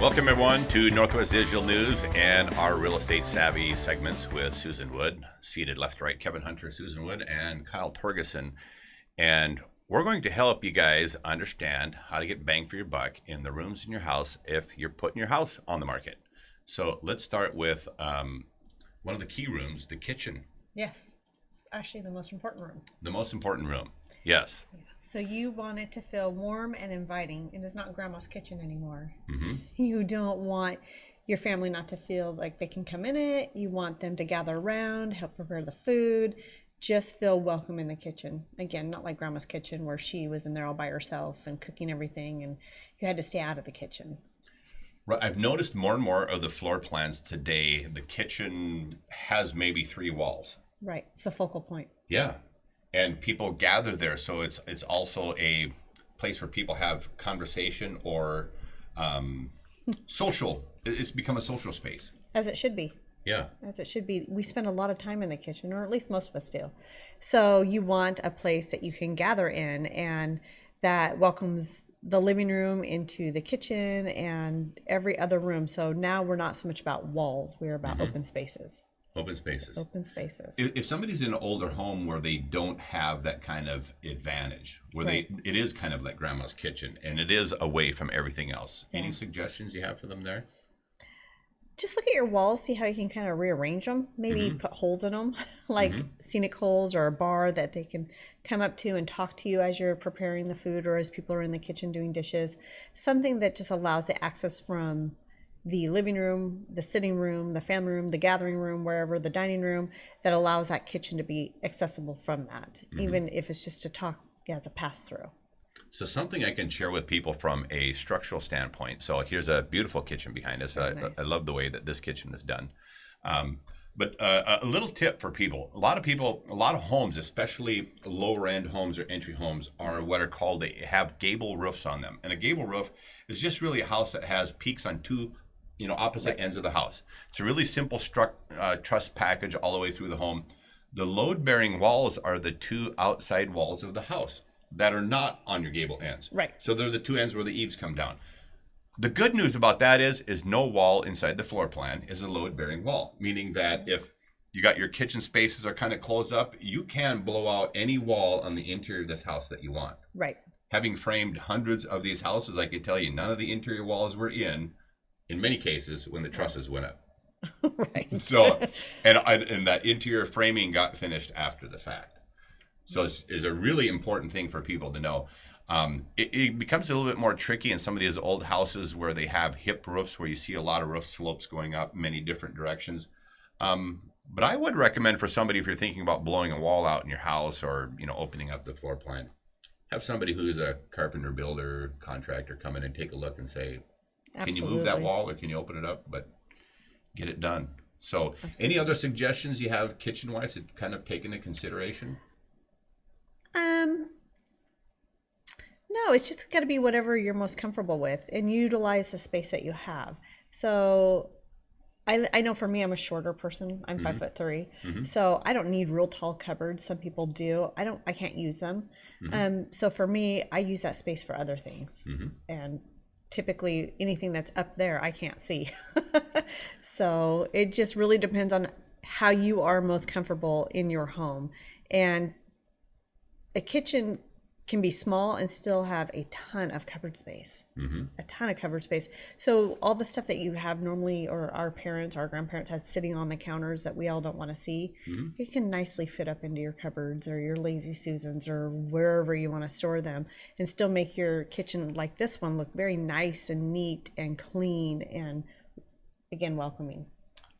Welcome, everyone, to Northwest Digital News and our Real Estate Savvy segments with Susan Wood. Seated left to right, Kevin Hunter, Susan Wood, and Kyle Torgeson. And we're going to help you guys understand how to get bang for your buck in the rooms in your house if you're putting your house on the market. So let's start with one of the key rooms, the kitchen. Yes, it's actually the most important room. The most important room, yes. Yeah. So you want it to feel warm and inviting. It is not grandma's kitchen anymore. Mm-hmm. You don't want your family not to feel like they can come in it. You want them to gather around, help prepare the food, just feel welcome in the kitchen. Again, not like grandma's kitchen where she was in there all by herself and cooking everything and you had to stay out of the kitchen. Right. I've noticed more and more of the floor plans today, the kitchen has maybe 3 walls. Right. It's a focal point. Yeah. And people gather there. So it's also a place where people have conversation or social. It's become a social space. As it should be. Yeah. As it should be. We spend a lot of time in the kitchen, or at least most of us do. So you want a place that you can gather in and that welcomes the living room into the kitchen and every other room. So now we're not so much about walls. We're about open spaces. Open spaces. Open spaces. If somebody's in an older home where they don't have that kind of advantage, where Right. it is kind of like grandma's kitchen and it is away from everything else. Yeah. Any suggestions you have for them there? Just look at your walls, see how you can kind of rearrange them. Maybe put holes in them, like scenic holes or a bar that they can come up to and talk to you as you're preparing the food or as people are in the kitchen doing dishes. Something that just allows the access from the living room, the sitting room, the family room, the gathering room, wherever, the dining room, that allows that kitchen to be accessible from that, even if it's just to talk as a pass-through. So something I can share with people from a structural standpoint. So here's a beautiful kitchen behind us. Nice. I love the way that this kitchen is done. But a little tip for people. A lot of homes, especially lower end homes or entry homes, are what are called, they have gable roofs on them. And a gable roof is just really a house that has peaks on two opposite ends of the house. It's a really simple truss package all the way through the home. The load-bearing walls are the 2 outside walls of the house that are not on your gable ends. Right. So they're the 2 ends where the eaves come down. The good news about that is no wall inside the floor plan is a load-bearing wall, meaning that if you got your kitchen spaces are kind of closed up, you can blow out any wall on the interior of this house that you want. Right. Having framed hundreds of these houses, I can tell you none of the interior walls were in many cases, when the trusses went up. Right. So, and that interior framing got finished after the fact. So it's a really important thing for people to know. It becomes a little bit more tricky in some of these old houses where they have hip roofs, where you see a lot of roof slopes going up many different directions. But I would recommend for somebody, if you're thinking about blowing a wall out in your house or opening up the floor plan, have somebody who's a carpenter, builder, contractor come in and take a look and say, can you move that wall or can you open it up? But get it done. So Any other suggestions you have kitchen-wise that kind of take into consideration? No, it's just got to be whatever you're most comfortable with and utilize the space that you have. So I know for me, I'm a shorter person. I'm 5'3", so I don't need real tall cupboards. Some people do. I can't use them. So for me, I use that space for other things. And typically anything that's up there, I can't see. So it just really depends on how you are most comfortable in your home. And a kitchen can be small and still have a ton of cupboard space, a ton of cupboard space. So all the stuff that you have normally, or our parents, our grandparents had sitting on the counters that we all don't want to see, it can nicely fit up into your cupboards or your Lazy Susans or wherever you want to store them, and still make your kitchen like this one look very nice and neat and clean and, again, welcoming.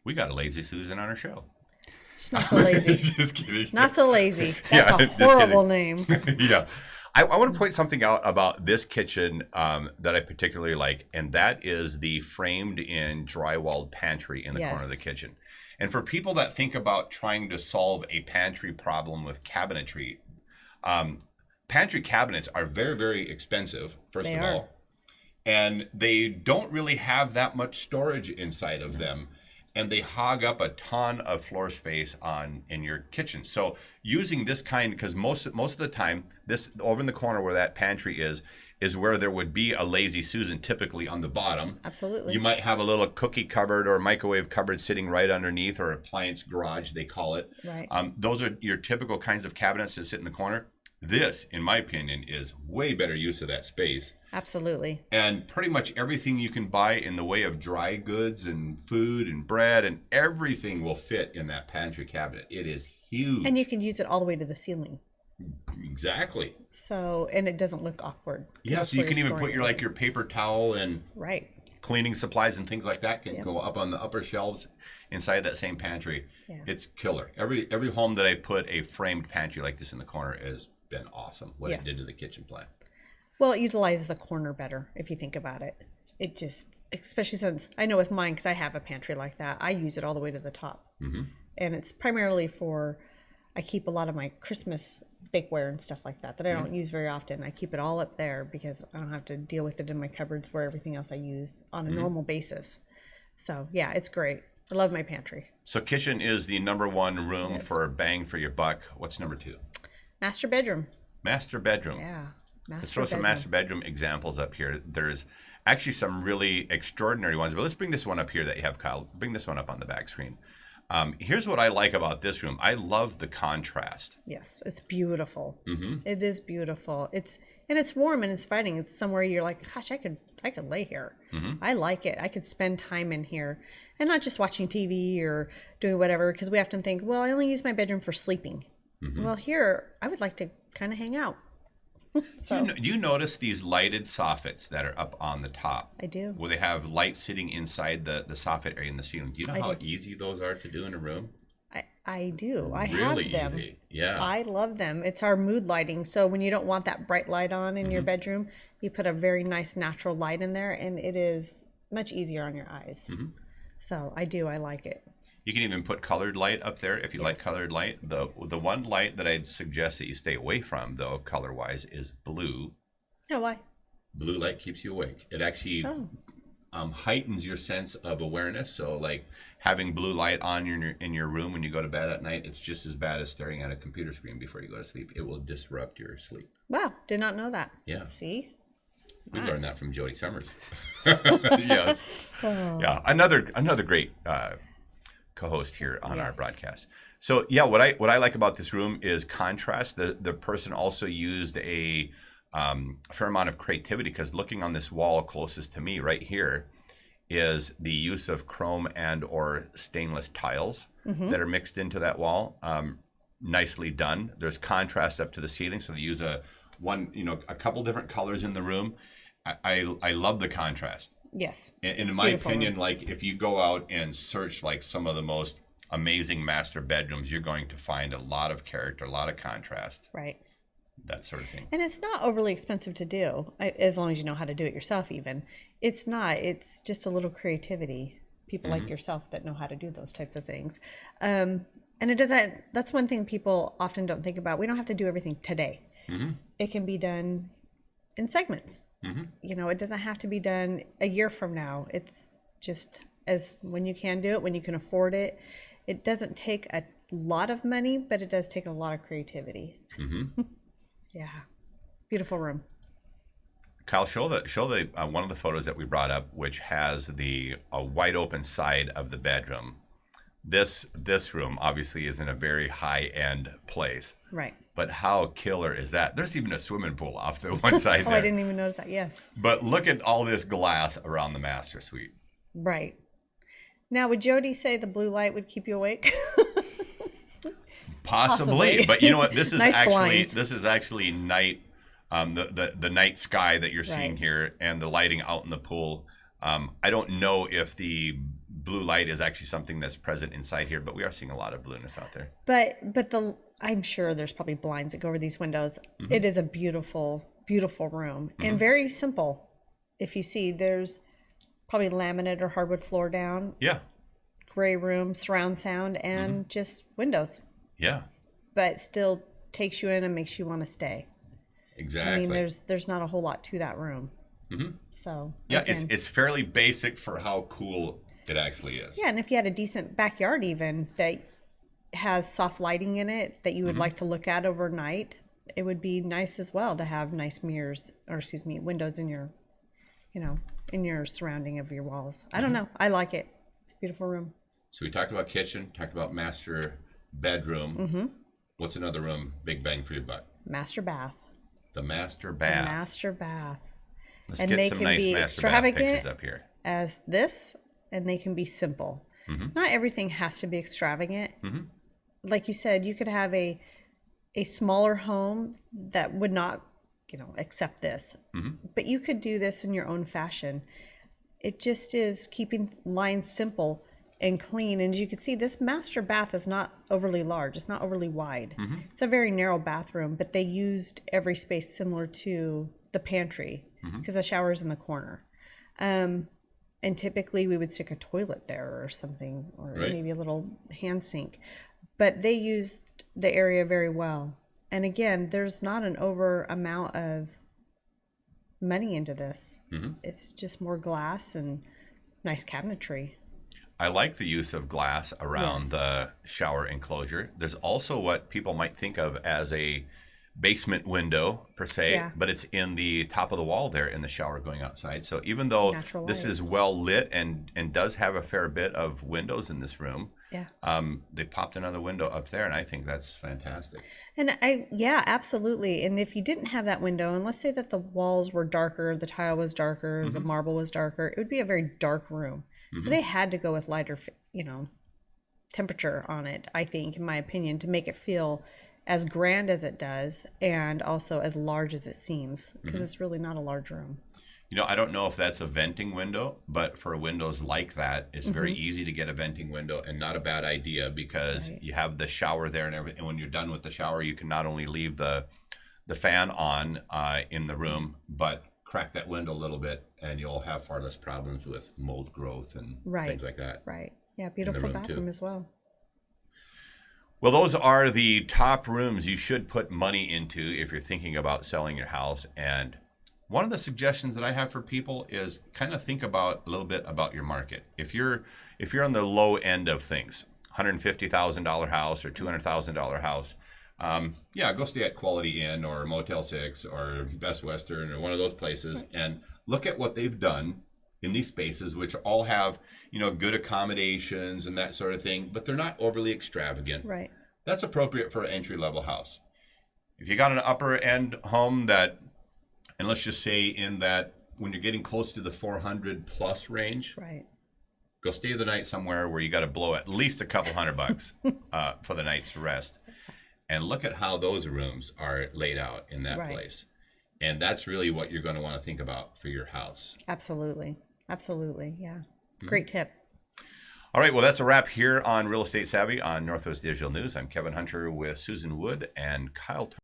We got a Lazy Susan on our show. She's not so lazy. Just kidding. Not so lazy. That's a horrible name. Yeah. I want to point something out about this kitchen that I particularly like, and that is the framed-in drywalled pantry in the corner of the kitchen. And for people that think about trying to solve a pantry problem with cabinetry, pantry cabinets are very, very expensive, first of all. And they don't really have that much storage inside of them. And they hog up a ton of floor space in your kitchen. So using this kind, because most of the time, this over in the corner where that pantry is is where there would be a Lazy Susan typically on the bottom. Absolutely. You might have a little cookie cupboard or microwave cupboard sitting right underneath, or appliance garage, they call it. Right. Those are your typical kinds of cabinets that sit in the corner. This, in my opinion, is way better use of that space. Absolutely. And pretty much everything you can buy in the way of dry goods and food and bread and everything will fit in that pantry cabinet. It is huge. And you can use it all the way to the ceiling. Exactly. So, and it doesn't look awkward. Yeah, so you can even put your paper towel and right. cleaning supplies and things like that can go up on the upper shelves inside that same pantry. Yeah. It's killer. Every home that I put a framed pantry like this in the corner has been awesome. What it did to the kitchen plan. Well, it utilizes the corner better if you think about it. It just, especially since I know with mine, because I have a pantry like that, I use it all the way to the top. Mm-hmm. And it's primarily for, I keep a lot of my Christmas bakeware and stuff like that I don't use very often. I keep it all up there because I don't have to deal with it in my cupboards where everything else I use on a normal basis. So yeah, it's great. I love my pantry. So kitchen is the number one room for bang for your buck. What's number two? Master bedroom. Master bedroom. Yeah. Let's throw some master bedroom examples up here. There's actually some really extraordinary ones, but let's bring this one up here that you have, Kyle. Bring this one up on the back screen. Here's what I like about this room. I love the contrast. Yes, it's beautiful. Mm-hmm. It is beautiful. It's warm and it's inviting. It's somewhere you're like, gosh, I could lay here. Mm-hmm. I like it. I could spend time in here and not just watching TV or doing whatever, because we often think, well, I only use my bedroom for sleeping. Mm-hmm. Well, here I would like to kind of hang out. So you notice these lighted soffits that are up on the top? I do. Where they have light sitting inside the soffit area in the ceiling. Do you know how easy those are to do in a room? I do. I really have them. Easy. Yeah. I love them. It's our mood lighting. So when you don't want that bright light on in your bedroom, you put a very nice natural light in there, and it is much easier on your eyes. Mm-hmm. So I do. I like it. You can even put colored light up there if you like colored light. The one light that I'd suggest that you stay away from, though, color-wise, is blue. Oh, why? Blue light keeps you awake. It actually heightens your sense of awareness. So, like, having blue light on in your room when you go to bed at night, it's just as bad as staring at a computer screen before you go to sleep. It will disrupt your sleep. Wow, did not know that. Yeah. See? We learned that from Jody Summers. Yes. Oh. Yeah, another great co-host here on our broadcast. So yeah, what I like about this room is contrast. The person also used a fair amount of creativity, because looking on this wall closest to me right here is the use of chrome and or stainless tiles that are mixed into that wall. Nicely done. There's contrast up to the ceiling, so they use a couple different colors in the room. I love the contrast. Yes. And in my opinion, like if you go out and search like some of the most amazing master bedrooms, you're going to find a lot of character, a lot of contrast. Right. That sort of thing. And it's not overly expensive to do, as long as you know how to do it yourself even. It's not. It's just a little creativity. People like yourself that know how to do those types of things. And it doesn't, that's one thing people often don't think about. We don't have to do everything today. Mm-hmm. It can be done in segments. Mm-hmm. You know, it doesn't have to be done a year from now. It's just as when you can do it, when you can afford it. It doesn't take a lot of money, but it does take a lot of creativity. Mm-hmm. Yeah. Beautiful room. Kyle, show the one of the photos that we brought up, which has the wide open side of the bedroom. This room obviously is in a very high end place. Right. But how killer is that? There's even a swimming pool off the one side there. I didn't even notice that. Yes. But look at all this glass around the master suite. Right. Now, would Jody say the blue light would keep you awake? Possibly. But you know what? This is nice actually night. The night sky that you're seeing here, and the lighting out in the pool. I don't know if the blue light is actually something that's present inside here, but we are seeing a lot of blueness out there. But I'm sure there's probably blinds that go over these windows. Mm-hmm. It is a beautiful, beautiful room, and very simple. If you see, there's probably laminate or hardwood floor down. Yeah. Gray room, surround sound, and just windows. Yeah. But still takes you in and makes you want to stay. Exactly. I mean, there's not a whole lot to that room. Mm-hmm. So yeah, again, it's fairly basic for how cool it actually is. Yeah, and if you had a decent backyard even that has soft lighting in it that you would like to look at overnight, it would be nice as well to have nice mirrors, or excuse me, windows in your, in your surrounding of your walls. I don't know. I like it. It's a beautiful room. So we talked about kitchen, talked about master bedroom. What's another room? Big bang for your buck. Master bath. The master bath. Master bath. Let's And get they some can nice be master bath extravagant pictures up here. as this, and they can be simple. Not everything has to be extravagant. Like you said, you could have a smaller home that would not, accept this. But you could do this in your own fashion. It just is keeping lines simple and clean. And as you can see, this master bath is not overly large. It's not overly wide. It's a very narrow bathroom, but they used every space similar to the pantry because the shower is in the corner. And typically we would stick a toilet there or something, or maybe a little hand sink. But they used the area very well. And again, there's not an over amount of money into this. It's just more glass and nice cabinetry. I like the use of glass around the shower enclosure. There's also what people might think of as a basement window per se, but it's in the top of the wall there in the shower going outside. So even though this is well lit and does have a fair bit of windows in this room, they popped another window up there, and I think that's fantastic. And absolutely. And if you didn't have that window, and let's say that the walls were darker, the tile was darker, the marble was darker, it would be a very dark room. So they had to go with lighter, temperature on it, I think, in my opinion, to make it feel as grand as it does and also as large as it seems, because it's really not a large room. I don't know if that's a venting window, but for windows like that, it's very easy to get a venting window, and not a bad idea, because you have the shower there and everything. And when you're done with the shower, you can not only leave the fan on in the room, but crack that window a little bit, and you'll have far less problems with mold growth and things like that. Yeah, beautiful bathroom as well. Well, those are the top rooms you should put money into if you're thinking about selling your house. And one of the suggestions that I have for people is kind of think about a little bit about your market. If you're on the low end of things, $150,000 house or $200,000 house, go stay at Quality Inn or Motel 6 or Best Western or one of those places, and look at what they've done in these spaces, which all have, good accommodations and that sort of thing, but they're not overly extravagant. That's appropriate for an entry-level house. If you got an upper-end home that, and let's just say in that, when you're getting close to the 400 plus range, go stay the night somewhere where you got to blow at least a couple $100 for the night's rest. And look at how those rooms are laid out in that place. And that's really what you're going to want to think about for your house. Absolutely. Yeah. Great tip. All right. Well, that's a wrap here on Real Estate Savvy on Northwest Digital News. I'm Kevin Hunter with Susan Wood and Kyle